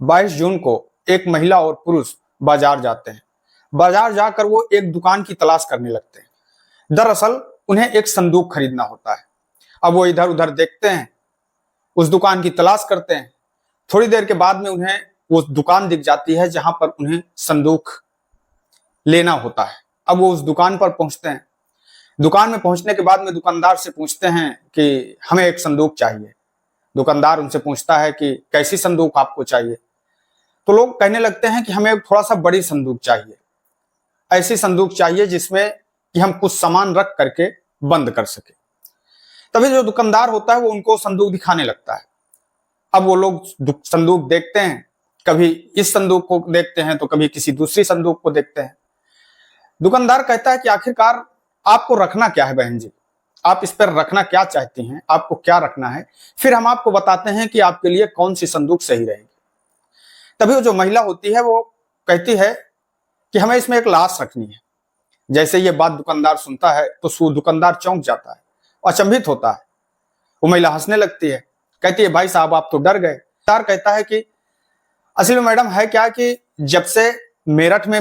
22 जून को एक महिला और पुरुष बाजार जाते हैं। बाजार जाकर वो एक दुकान की तलाश करने लगते हैं। दरअसल उन्हें एक संदूक खरीदना होता है। अब वो इधर उधर देखते हैं, उस दुकान की तलाश करते हैं। थोड़ी देर के बाद में उन्हें वो दुकान दिख जाती है जहां पर उन्हें संदूक लेना होता है। अब वो उस दुकान पर पहुंचते हैं। दुकान में पहुंचने के बाद में दुकानदार से पूछते हैं कि हमें एक संदूक चाहिए। दुकानदार उनसे पूछता है कि कैसी संदूक आपको चाहिए। तो लोग कहने लगते हैं कि हमें थोड़ा सा बड़ी संदूक चाहिए, ऐसी संदूक चाहिए जिसमें कि हम कुछ सामान रख करके बंद कर सके। तभी जो दुकानदार होता है वो उनको संदूक दिखाने लगता है। अब वो लोग संदूक देखते हैं, कभी इस संदूक को देखते हैं तो कभी किसी दूसरी संदूक को देखते हैं। दुकानदार कहता है कि आखिरकार आपको रखना क्या है बहन जी, आप इस पर रखना क्या चाहती हैं, आपको क्या रखना है, फिर हम आपको बताते हैं कि आपके लिए कौन सी संदूक सही रहेगी। तभी वो जो महिला होती है वो कहती है कि हमें इसमें एक लाश रखनी है। जैसे ये बात दुकानदार सुनता है तो दुकानदार चौंक जाता है, अचंभित होता है। वो महिला हंसने लगती है, कहती है भाई साहब आप तो डर गए। दुकानदार कहता है कि असल में मैडम है क्या कि जब से मेरठ में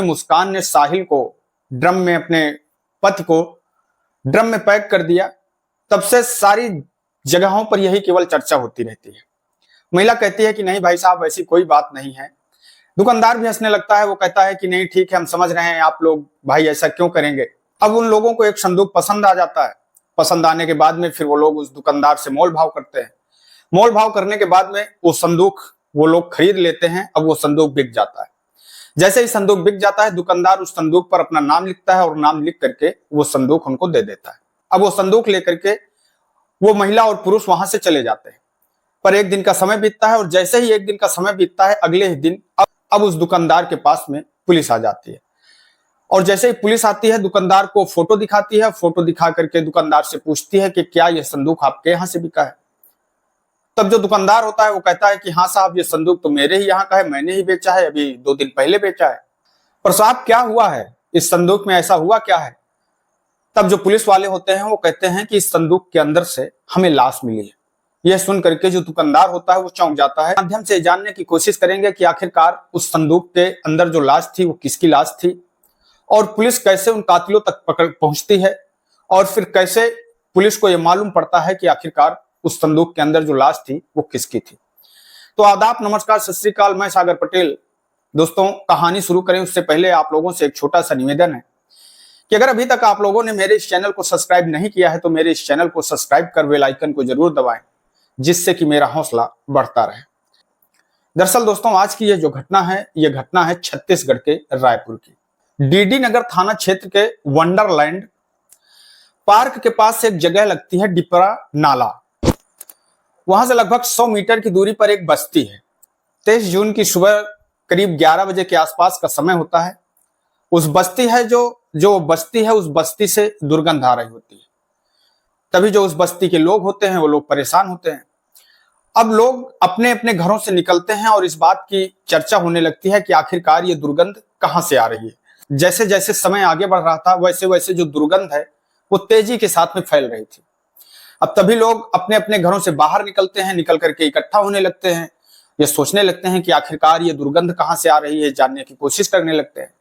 मुस्कान ने साहिल को अपने पति को ड्रम में पैक कर दिया, तब से सारी जगहों पर यही केवल चर्चा होती रहती है। महिला कहती है कि नहीं भाई साहब ऐसी कोई बात नहीं है। दुकानदार भी हंसने लगता है, वो कहता है कि नहीं ठीक है, हम समझ रहे हैं आप लोग भाई ऐसा क्यों करेंगे। अब उन लोगों को एक संदूक पसंद आ जाता है। पसंद आने के बाद में फिर वो लोग उस दुकानदार से मोल भाव करते हैं। मोल भाव करने के बाद में वो संदूक वो लोग खरीद लेते हैं। अब वो संदूक बिक जाता है। जैसे ही संदूक बिक जाता है, दुकानदार उस संदूक पर अपना नाम लिखता है और नाम लिख करके वो संदूक उनको दे देता है। अब वो संदूक लेकर के वो महिला और पुरुष वहां से चले जाते हैं। पर एक दिन का समय बीतता है और जैसे ही एक दिन का समय बीतता है, अगले ही दिन अब उस दुकानदार के पास में पुलिस आ जाती है। और जैसे ही पुलिस आती है, दुकानदार को फोटो दिखाती है। फोटो दिखा करके दुकानदार से पूछती है कि क्या यह संदूक आपके यहां से बिका है। तब जो दुकानदार होता है वो कहता है कि हाँ साहब ये संदूक तो मेरे ही यहाँ का है, मैंने ही बेचा है, अभी 2 दिन पहले बेचा है। पर साहब क्या हुआ है, इस संदूक में ऐसा हुआ क्या है। तब जो पुलिस वाले होते हैं वो कहते हैं कि इस संदूक के अंदर से हमें लाश मिली है। यह सुन करके जो दुकानदार होता है वो चौंक जाता है। माध्यम से जानने की कोशिश करेंगे कि आखिरकार उस संदूक के अंदर जो लाश थी वो किसकी लाश थी, और पुलिस कैसे उन कातिलों तक पहुंचती है, और फिर कैसे पुलिस को यह मालूम पड़ता है कि आखिरकार उस संदूक के अंदर जो लाश थी वो किसकी थी। तो आदाब, नमस्कार, सत श्री अकाल, मैं सागर पटेल। दोस्तों कहानी शुरू करें उससे पहले आप लोगों से एक छोटा सा निवेदन है कि अगर अभी तक आप लोगों ने मेरे इस चैनल को सब्सक्राइब नहीं किया है तो मेरे इस चैनल को सब्सक्राइब कर बेल आइकन को जरूर दबाएं, जिससे कि मेरा हौसला बढ़ता रहे। दरअसल दोस्तों आज की ये जो घटना है, ये घटना है छत्तीसगढ़ के रायपुर की। डीडी नगर थाना क्षेत्र के वंडरलैंड पार्क के पास से एक जगह लगती है डिपरा नाला। वहां से लगभग 100 मीटर की दूरी पर एक बस्ती है। 23 जून की सुबह करीब 11 बजे के आसपास का समय होता है। उस बस्ती है जो बस्ती है, उस बस्ती से दुर्गंध आ रही होती है। तभी जो उस बस्ती के लोग होते हैं वो लोग परेशान होते हैं। अब लोग अपने अपने घरों से निकलते हैं और इस बात की चर्चा होने लगती है कि आखिरकार ये दुर्गंध कहां से आ रही है। जैसे जैसे समय आगे बढ़ रहा था वैसे वैसे जो दुर्गंध है वो तेजी के साथ में फैल रही थी। अब तभी लोग अपने अपने घरों से बाहर निकलते हैं, निकल करके इकट्ठा होने लगते हैं। ये सोचने लगते हैं कि आखिरकार ये दुर्गंध कहां से आ रही है, जानने की कोशिश करने लगते हैं।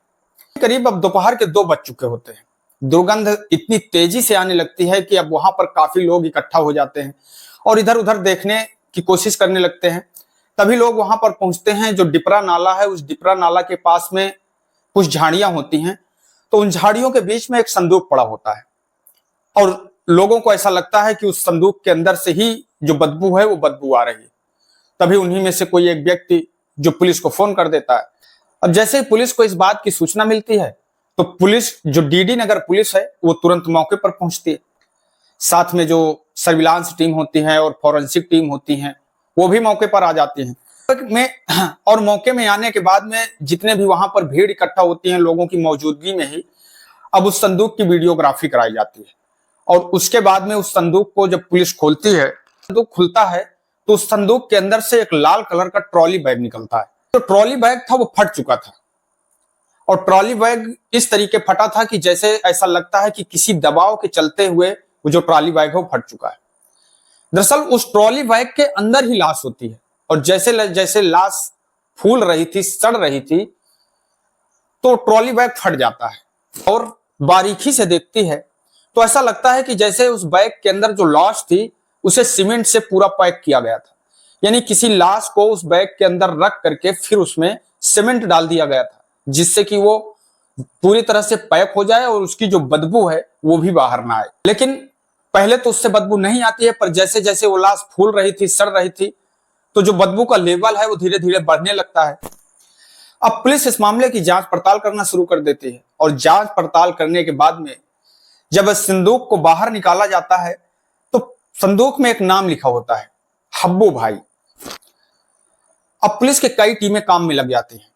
करीब अब दोपहर के 2 बज चुके होते हैं। दुर्गंध इतनी तेजी से आने लगती है कि अब वहां पर काफी लोग इकट्ठा हो जाते हैं और इधर उधर देखने की कोशिश करने लगते हैं। तभी लोग वहां पर पहुंचते हैं। जो डिपरा नाला है, उस डिपरा नाला के पास में कुछ झाड़ियां होती हैं। तो उन झाड़ियों के बीच में एक संदूक पड़ा होता है और लोगों को ऐसा लगता है कि उस संदूक के अंदर से ही जो बदबू है वो बदबू आ रही है। तभी उन्हीं में से कोई एक व्यक्ति जो पुलिस को फोन कर देता है। अब जैसे ही पुलिस को इस बात की सूचना मिलती है तो पुलिस, जो डीडी नगर पुलिस है, वो तुरंत मौके पर पहुंचती है। साथ में जो सर्विलांस टीम होती है और फॉरेंसिक टीम होती है वो भी मौके पर आ जाती हैं। और मौके में आने के बाद में जितने भी वहां पर भीड़ इकट्ठा होती है, लोगों की मौजूदगी में ही अब उस संदूक की वीडियोग्राफी कराई जाती है। और उसके बाद में उस संदूक को जब पुलिस खोलती है, संदूक खुलता है तो उस संदूक के अंदर से एक लाल कलर का ट्रॉली बैग निकलता है। तो ट्रॉली बैग था वो फट चुका था और ट्रॉली बैग इस तरीके फटा था कि जैसे ऐसा लगता है कि किसी दबाव के चलते हुए वो जो ट्रॉली बैग है वो फट चुका है। दरअसल उस ट्रॉली बैग के अंदर ही लाश होती है और जैसे जैसे लाश फूल रही थी, सड़ रही थी, तो ट्रॉली बैग फट जाता है और बारीकी से देखती है तो ऐसा लगता है कि जैसे उस बैग के अंदर जो लाश थी उसे सीमेंट से पूरा पैक किया गया था, यानी किसी लाश को उस बैग के अंदर रख करके फिर उसमें सीमेंट डाल दिया गया था जिससे कि वो पूरी तरह से पैक हो जाए और उसकी जो बदबू है वो भी बाहर ना आए। लेकिन पहले तो उससे बदबू नहीं आती है, पर जैसे जैसे वो लाश फूल रही थी, सड़ रही थी, तो जो बदबू का लेवल है वो धीरे धीरे बढ़ने लगता है। अब पुलिस इस मामले की जांच पड़ताल करना शुरू कर देती है और जांच पड़ताल करने के बाद में जब इस संदूक को बाहर निकाला जाता है तो संदूक में एक नाम लिखा होता है, हब्बू भाई। अब पुलिस के कई टीमें काम में लग जाती हैं।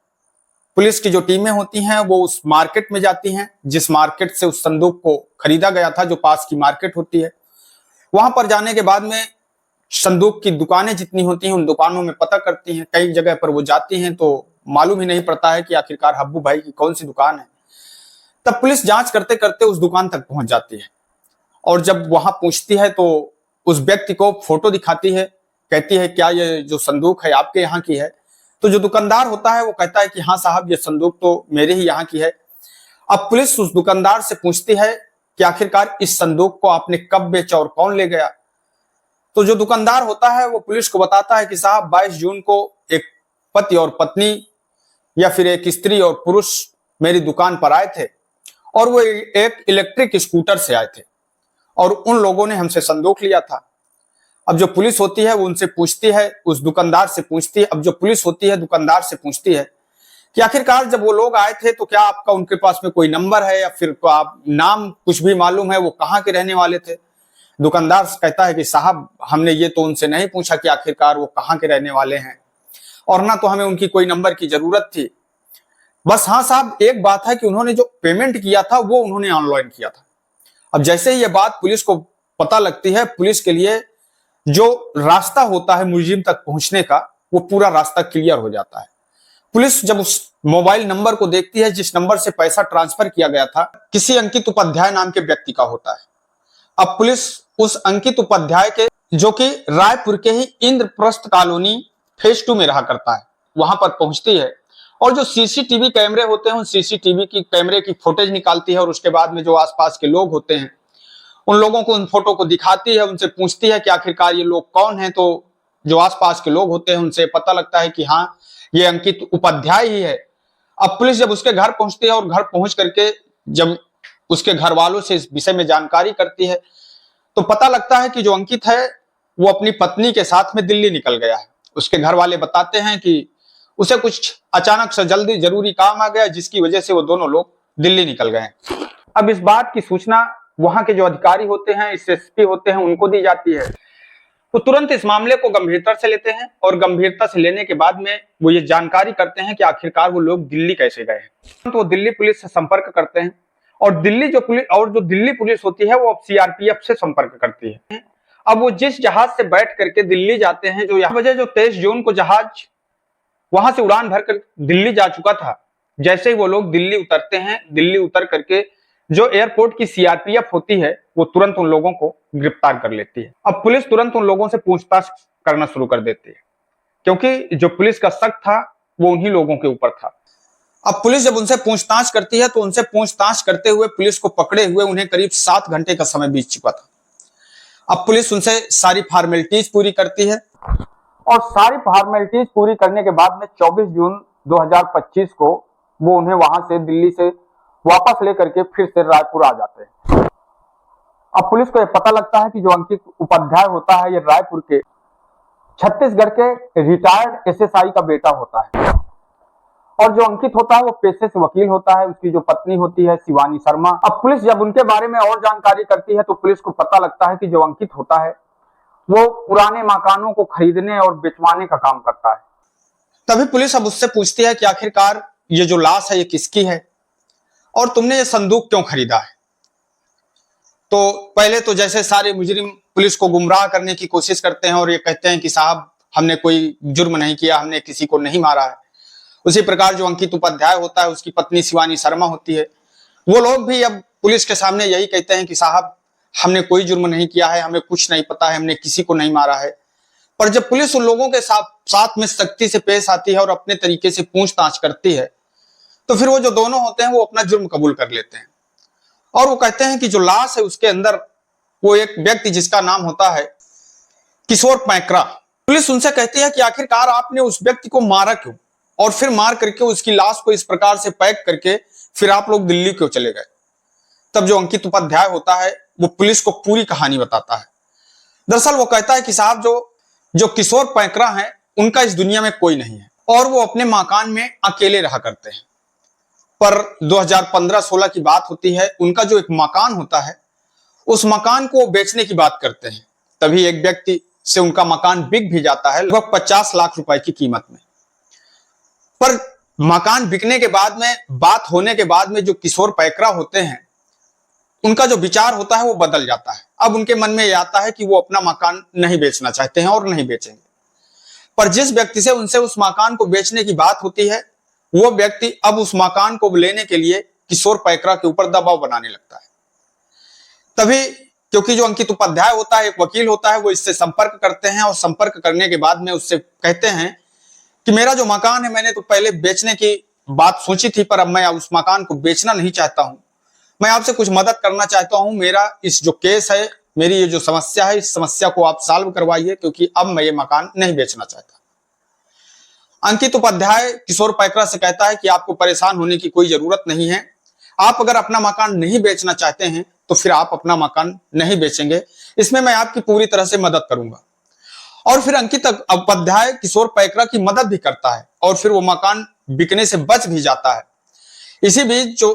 पुलिस की जो टीमें होती हैं वो उस मार्केट में जाती हैं जिस मार्केट से उस संदूक को खरीदा गया था, जो पास की मार्केट होती है। वहां पर जाने के बाद में संदूक की दुकानें जितनी होती हैं उन दुकानों में पता करती हैं। कई जगह पर वो जाती हैं तो मालूम ही नहीं पड़ता है कि आखिरकार हब्बू भाई की कौन सी दुकान है। तब पुलिस जांच करते करते उस दुकान तक पहुंच जाती है और जब वहां पहुंचती है तो उस व्यक्ति को फोटो दिखाती है, कहती है क्या ये जो संदूक है आपके यहाँ की है? तो जो दुकानदार होता है वो कहता है कि हाँ साहब, ये संदूक तो मेरे ही यहाँ की है। अब पुलिस उस दुकानदार से पूछती है कि आखिरकार इस संदूक को आपने कब बेचा और कौन ले गया? तो जो दुकानदार होता है वो पुलिस को बताता है कि साहब 22 जून को एक पति और पत्नी या फिर एक स्त्री और पुरुष मेरी दुकान पर आए थे और वो एक इलेक्ट्रिक स्कूटर से आए थे और उन लोगों ने हमसे संदूक लिया था। अब जो पुलिस होती है वो उनसे पूछती है, उस दुकानदार से पूछती है। अब जो पुलिस होती है दुकानदार से पूछती है कि आखिरकार जब वो लोग आए थे तो क्या आपका उनके पास में कोई नंबर है या फिर आप नाम कुछ भी मालूम है, वो कहाँ के रहने वाले थे? दुकानदार कहता है कि साहब हमने ये तो उनसे नहीं पूछा कि आखिरकार वो कहाँ के रहने वाले हैं और ना तो हमें उनकी कोई नंबर की जरूरत थी। बस हाँ साहब, एक बात है कि उन्होंने जो पेमेंट किया था वो उन्होंने ऑनलाइन किया था। अब जैसे ही ये बात पुलिस को पता लगती है, पुलिस के लिए जो रास्ता होता है मुलजिम तक पहुंचने का वो पूरा रास्ता क्लियर हो जाता है। पुलिस जब उस मोबाइल नंबर को देखती है जिस नंबर से पैसा ट्रांसफर किया गया था, किसी अंकित उपाध्याय नाम के व्यक्ति का होता है। अब पुलिस उस अंकित उपाध्याय के, जो कि रायपुर के ही इंद्रप्रस्थ कॉलोनी फेज 2 में रहा करता है, वहां पर पहुंचती है और जो सीसीटीवी कैमरे होते हैं उन सीसीटीवी की कैमरे की फुटेज निकालती है और उसके बाद में जो आसपास के लोग होते हैं उन लोगों को उन फोटो को दिखाती है, उनसे पूछती है कि आखिरकार ये लोग कौन हैं। तो जो आसपास के लोग होते हैं उनसे पता लगता है कि हाँ ये अंकित उपाध्याय ही है। अब पुलिस जब उसके घर पहुंचती है और घर पहुंच करके जब उसके घर वालों से इस विषय में जानकारी करती है तो पता लगता है कि जो अंकित है वो अपनी पत्नी के साथ में दिल्ली निकल गया है। उसके घर वाले बताते हैं कि उसे कुछ अचानक से जल्दी जरूरी काम आ गया जिसकी वजह से वो दोनों लोग दिल्ली निकल गए। अब इस बात की सूचना वहां के जो अधिकारी होते हैं, एसएसपी होते हैं, उनको दी जाती है। तो तुरंत इस मामले को गंभीरता से लेते हैं और गंभीरता से लेने के बाद में वो ये जानकारी करते हैं कि आखिरकार वो लोग दिल्ली कैसे गए हैं। तो वो दिल्ली पुलिस से संपर्क करते हैं और दिल्ली पुलिस होती है वो अब सीआरपीएफ से संपर्क करती है। अब वो जिस जहाज से बैठ करके दिल्ली जाते हैं, जो यहाँ वजह जो 23 जून को जहाज वहां से उड़ान भरकर दिल्ली जा चुका था, जैसे ही वो लोग दिल्ली उतरते हैं, दिल्ली उतर करके जो एयरपोर्ट की सीआरपीएफ होती है वो तुरंत उन लोगों को गिरफ्तार कर लेती है। अब पुलिस तुरंत उन लोगों से पूछताछ करना शुरू कर देती है क्योंकि जो पुलिस का शक था वो उन्हीं लोगों के ऊपर था। अब पुलिस जब उनसे पूछताछ करती है तो उनसे पूछताछ करते हुए पुलिस को पकड़े हुए उन्हें करीब 7 घंटे का समय बीत चुका था। अब पुलिस उनसे सारी फॉर्मेलिटीज पूरी करती है और सारी फॉर्मेलिटीज पूरी करने के बाद में 24 जून 2025 को वो उन्हें वहां से दिल्ली से वापस लेकर के फिर से रायपुर आ जाते हैं। अब पुलिस को यह पता लगता है कि जो अंकित उपाध्याय होता है ये रायपुर के छत्तीसगढ़ के रिटायर्ड एसएसआई का बेटा होता है और जो अंकित होता है वो पेशे से वकील होता है। उसकी जो पत्नी होती है शिवानी शर्मा। अब पुलिस जब उनके बारे में और जानकारी करती है तो पुलिस को पता लगता है कि जो अंकित होता है वो पुराने मकानों को खरीदने और बेचवाने का काम करता है। तभी पुलिस अब उससे पूछती है कि आखिरकार ये जो लाश है ये किसकी है और तुमने ये संदूक क्यों खरीदा है? तो पहले तो जैसे सारे मुजरिम पुलिस को गुमराह करने की कोशिश करते हैं और ये कहते हैं कि साहब हमने कोई जुर्म नहीं किया, हमने किसी को नहीं मारा है। उसी प्रकार जो अंकित उपाध्याय होता है उसकी पत्नी शिवानी शर्मा होती है, वो लोग भी अब पुलिस के सामने यही कहते हैं कि साहब हमने कोई जुर्म नहीं किया है, हमें कुछ नहीं पता है, हमने किसी को नहीं मारा है। पर जब पुलिस उन लोगों के साथ में सख्ती से पेश आती है और अपने तरीके से पूछताछ करती है, तो फिर वो जो दोनों होते हैं वो अपना जुर्म कबूल कर लेते हैं और वो कहते हैं कि जो लाश है उसके अंदर वो एक व्यक्ति जिसका नाम होता है किशोर पैकरा। पुलिस उनसे कहती है कि आखिरकार आपने उस व्यक्ति को मारा क्यों, और फिर मार करके उसकी लाश को इस प्रकार से पैक करके फिर आप लोग दिल्ली क्यों चले गए। तब जो अंकित उपाध्याय होता है वो पुलिस को पूरी कहानी बताता है। दरअसल वो कहता है कि साहब जो किशोर पैकरा हैं उनका इस दुनिया में कोई नहीं है और वो अपने मकान में अकेले रहा करते हैं। पर 2015-16 की बात होती है, उनका जो एक मकान होता है उस मकान को बेचने की बात करते हैं। तभी एक व्यक्ति से उनका मकान बिक भी जाता है लगभग 50 लाख रुपए की कीमत में। पर मकान बिकने के बाद में, बात होने के बाद में जो किशोर पैकरा होते हैं उनका जो विचार होता है वो बदल जाता है। अब उनके मन में यह आता है कि वो अपना मकान नहीं बेचना चाहते हैं और नहीं बेचेंगे। पर जिस व्यक्ति से उनसे उस मकान को बेचने की बात होती है वो व्यक्ति अब उस मकान को लेने के लिए किशोर पैकरा के ऊपर दबाव बनाने लगता है। तभी क्योंकि जो अंकित उपाध्याय होता है एक वकील होता है, वो इससे संपर्क करते हैं और संपर्क करने के बाद में उससे कहते हैं कि मेरा जो मकान है मैंने तो पहले बेचने की बात सोची थी, पर अब मैं उस मकान को बेचना नहीं चाहता हूं। मैं आपसे कुछ मदद करना चाहता हूं। मेरा इस जो केस है, मेरी ये जो समस्या है, इस समस्या को आप सॉल्व करवाइए क्योंकि अब मैं ये मकान नहीं बेचना चाहता। अंकित उपाध्याय किशोर पैकरा से कहता है कि आपको परेशान होने की कोई जरूरत नहीं है। आप अगर अपना मकान नहीं बेचना चाहते हैं तो फिर आप अपना मकान नहीं बेचेंगे, इसमें मैं आपकी पूरी तरह से मदद करूंगा। और फिर अंकित उपाध्याय किशोर पैकरा की मदद भी करता है और फिर वो मकान बिकने से बच भी जाता है। इसी बीच जो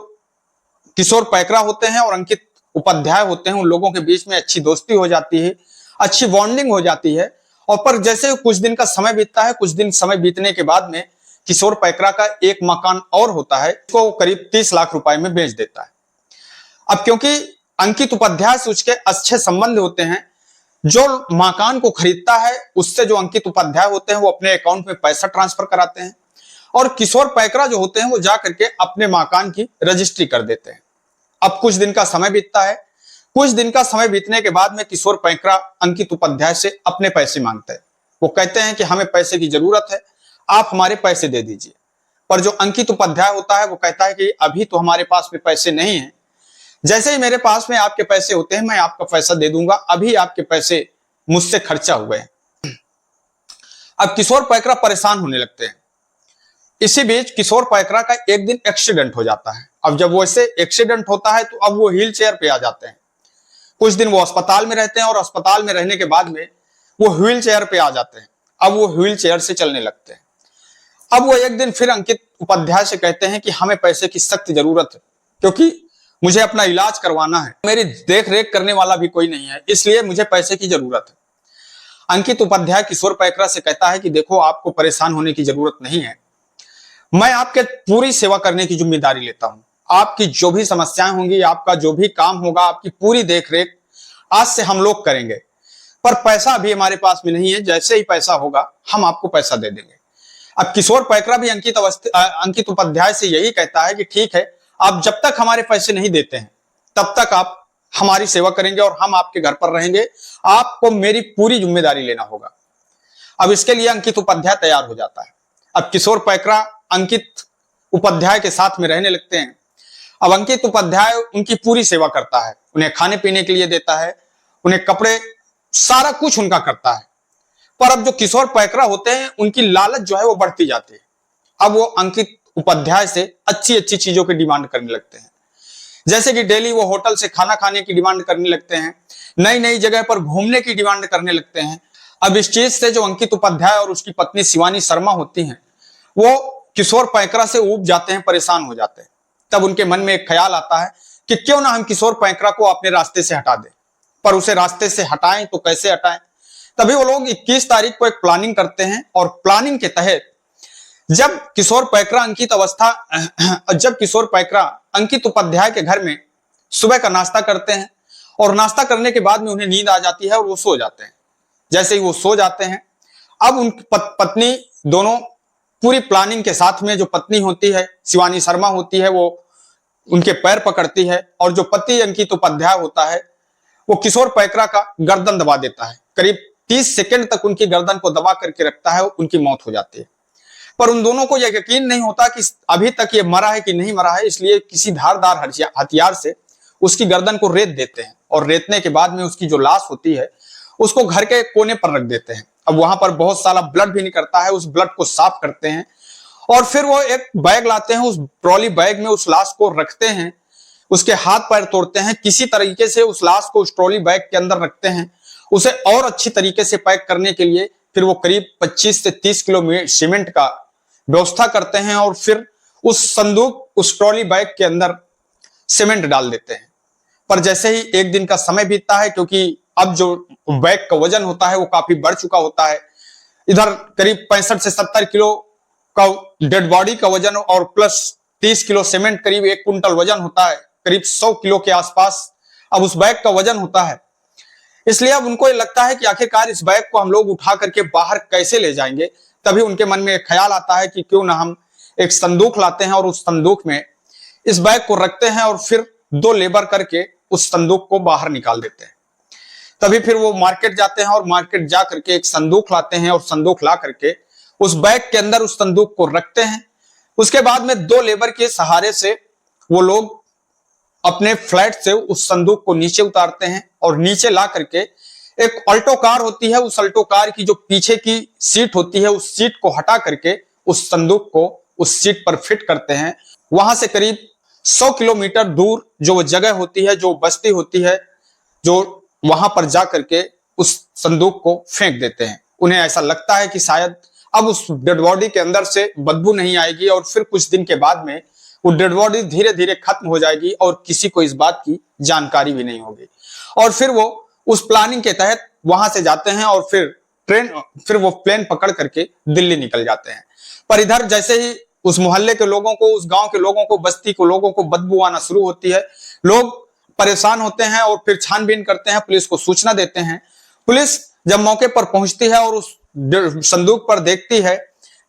किशोर पैकरा होते हैं और अंकित उपाध्याय होते हैं उन लोगों के बीच में अच्छी दोस्ती हो जाती है, अच्छी बॉन्डिंग हो जाती है। और पर जैसे कुछ दिन का समय बीतता है, कुछ दिन समय बीतने के बाद में किशोर पैकरा का एक मकान और होता है, उसको करीब 30 लाख रुपए में बेच देता है। अब क्योंकि अंकित उपाध्याय से उसके अच्छे संबंध होते हैं, जो मकान को खरीदता है उससे जो अंकित उपाध्याय होते हैं वो अपने अकाउंट में पैसा ट्रांसफर कराते हैं और किशोर पैकरा जो होते हैं वो जा करके अपने मकान की रजिस्ट्री कर देते हैं। अब कुछ दिन का समय बीतता है। कुछ दिन का समय बीतने के बाद में किशोर पैकरा अंकित उपाध्याय से अपने पैसे मांगते हैं। वो कहते हैं कि हमें पैसे की जरूरत है, आप हमारे पैसे दे दीजिए। पर जो अंकित उपाध्याय होता है वो कहता है कि अभी तो हमारे पास में पैसे नहीं है, जैसे ही मेरे पास में आपके पैसे होते हैं मैं आपका पैसा दे दूंगा, अभी आपके पैसे मुझसे खर्चा हुए हैं। अब किशोर पैकरा परेशान होने लगते हैं। इसी बीच किशोर पैकरा का एक दिन एक्सीडेंट हो जाता है। अब जब वैसे एक्सीडेंट होता है तो अब वो व्हील चेयर पे आ जाते हैं। कुछ दिन वो अस्पताल में रहते हैं और अस्पताल में रहने के बाद में वो व्हील चेयर पे आ जाते हैं। अब वो व्हील चेयर से चलने लगते हैं। अब वो एक दिन फिर अंकित उपाध्याय से कहते हैं कि हमें पैसे की सख्त जरूरत है क्योंकि मुझे अपना इलाज करवाना है, मेरी देख रेख करने वाला भी कोई नहीं है, इसलिए मुझे पैसे की जरूरत है। अंकित उपाध्याय किशोर पैकरा से कहता है कि देखो आपको परेशान होने की जरूरत नहीं है, मैं आपके पूरी सेवा करने की जिम्मेदारी लेता हूं। आपकी जो भी समस्याएं होंगी, आपका जो भी काम होगा, आपकी पूरी देखरेख आज से हम लोग करेंगे। पर पैसा अभी हमारे पास में नहीं है, जैसे ही पैसा होगा हम आपको पैसा दे देंगे। अब किशोर पैकरा भी अंकित उपाध्याय से यही कहता है कि ठीक है, आप जब तक हमारे पैसे नहीं देते हैं तब तक आप हमारी सेवा करेंगे और हम आपके घर पर रहेंगे, आपको मेरी पूरी जिम्मेदारी लेना होगा। अब इसके लिए अंकित उपाध्याय तैयार हो जाता है। अब किशोर पैकरा अंकित उपाध्याय के साथ में रहने लगते हैं। अब अंकित उपाध्याय उनकी पूरी सेवा करता है, उन्हें खाने पीने के लिए देता है, उन्हें कपड़े, सारा कुछ उनका करता है। पर अब जो किशोर पैकरा होते हैं उनकी लालच जो है वो बढ़ती जाती है। अब वो अंकित उपाध्याय से अच्छी अच्छी चीजों की डिमांड करने लगते हैं, जैसे कि डेली वो होटल से खाना खाने की डिमांड करने लगते हैं, नई नई जगह पर घूमने की डिमांड करने लगते हैं। अब इस चीज से जो अंकित उपाध्याय और उसकी पत्नी शिवानी शर्मा होती हैं वो किशोर पैकरा से ऊब जाते हैं, परेशान हो जाते हैं। तब उनके मन में एक ख्याल आता है कि क्यों ना हम किशोर पैकरा को अपने रास्ते से हटा दें। पर उसे रास्ते से हटाएं तो कैसे हटाएं। तभी वो लोग 21 तारीख को एक प्लानिंग करते हैं और प्लानिंग के तहत जब किशोर पैकरा अंकित उपाध्याय के घर में सुबह का नाश्ता करते हैं और नाश्ता करने के बाद में उन्हें नींद आ जाती है और वो सो जाते हैं। जैसे ही वो सो जाते हैं, अब उनकी पत्नी दोनों पूरी प्लानिंग के साथ में, जो पत्नी होती है शिवानी शर्मा होती है, वो उनके पैर पकड़ती है और जो पति अंकित उपाध्याय होता है वो किशोर पैकरा का गर्दन दबा देता है। करीब 30 सेकंड तक उनकी गर्दन को दबा करके रखता है, उनकी मौत हो जाती है। पर उन दोनों को यह यकीन नहीं होता कि अभी तक ये मरा है कि नहीं मरा है, इसलिए किसी धारदार हथियार से उसकी गर्दन को रेत देते हैं और रेतने के बाद में उसकी जो लाश होती है उसको घर के कोने पर रख देते हैं। अब वहां पर बहुत सारा ब्लड भी निकलता है, उस ब्लड को साफ करते हैं और फिर वो एक बैग लाते हैं, उस ट्रॉली बैग में उस लाश को रखते हैं, उसके हाथ पैर तोड़ते हैं, किसी तरीके से उस लाश को उस ट्रॉली बैग के अंदर रखते हैं। उसे और अच्छी तरीके से पैक करने के लिए फिर वो करीब 25 से 30 किलो सीमेंट का व्यवस्था करते हैं और फिर उस संदूक, उस ट्रॉली बैग के अंदर सीमेंट डाल देते हैं। पर जैसे ही एक दिन का समय बीतता है, क्योंकि अब जो बैग का वजन होता है वो काफी बढ़ चुका होता है, इधर करीब 65 से 70 किलो का डेड बॉडी का वजन और प्लस 30 किलो सीमेंट, करीब 1 कुंटल वजन होता है, करीब 100 किलो के आसपास अब उस बैग का वजन होता है। इसलिए अब उनको ये लगता है कि आखिरकार इस बैग को हम लोग उठा करके बाहर कैसे ले जाएंगे। तभी उनके मन में एक ख्याल आता है कि क्यों ना हम एक संदूक लाते हैं और उस संदूक में इस बैग को रखते हैं और फिर 2 लेबर करके उस संदूक को बाहर निकाल देते हैं। तभी फिर वो मार्केट जाते हैं और मार्केट जा करके एक संदूक लाते हैं और संदूक ला करके उस बैग के अंदर उस संदूक को रखते हैं। उसके बाद में 2 लेबर के सहारे से वो लोग अपने फ्लैट से उस संदूक को नीचे उतारते हैं और नीचे ला करके एक अल्टो कार होती है, उस अल्टो कार की जो पीछे की सीट होती है उस सीट को हटा करके उस संदूक को उस सीट पर फिट करते हैं। वहां से करीब 100 किलोमीटर दूर जो वो जगह होती है, जो बस्ती होती है, जो वहां पर जा करके उस संदूक को फेंक देते हैं। उन्हें ऐसा लगता है कि शायद अब उस डेड बॉडी के अंदर से बदबू नहीं आएगी और फिर कुछ दिन के बाद में वो डेड बॉडी धीरे धीरे खत्म हो जाएगी और किसी को इस बात की जानकारी भी नहीं होगी। और फिर वो उस प्लानिंग के तहत वहां से जाते हैं और फिर वो प्लेन पकड़ करके दिल्ली निकल जाते हैं। पर इधर जैसे ही उस मोहल्ले के लोगों को, उस गांव के लोगों को, बस्ती के लोगों को बदबू आना शुरू होती है, लोग परेशान होते हैं और फिर छानबीन करते हैं, पुलिस को सूचना देते हैं। पुलिस जब मौके पर पहुंचती है और उस संदूक पर देखती है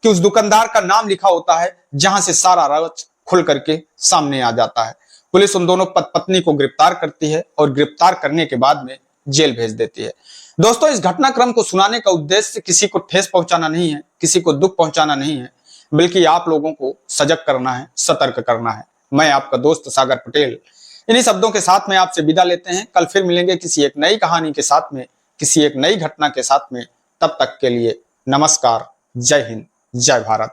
कि उस दुकानदार का नाम लिखा होता है, जहां से सारा राज खुल करके सामने आ जाता है। पुलिस उन दोनों पत्नी को गिरफ्तार करती है और गिरफ्तार करने के बाद में जेल भेज देती है। दोस्तों, इस घटनाक्रम को सुनाने का उद्देश्य किसी को ठेस पहुंचाना नहीं है, किसी को दुख पहुंचाना नहीं है, बल्कि आप लोगों को सजग करना है, सतर्क करना है। मैं आपका दोस्त सागर पटेल इन्हीं शब्दों के साथ में आपसे विदा लेते हैं। कल फिर मिलेंगे किसी एक नई कहानी के साथ में, किसी एक नई घटना के साथ में। तब तक के लिए नमस्कार, जय हिंद, जय भारत।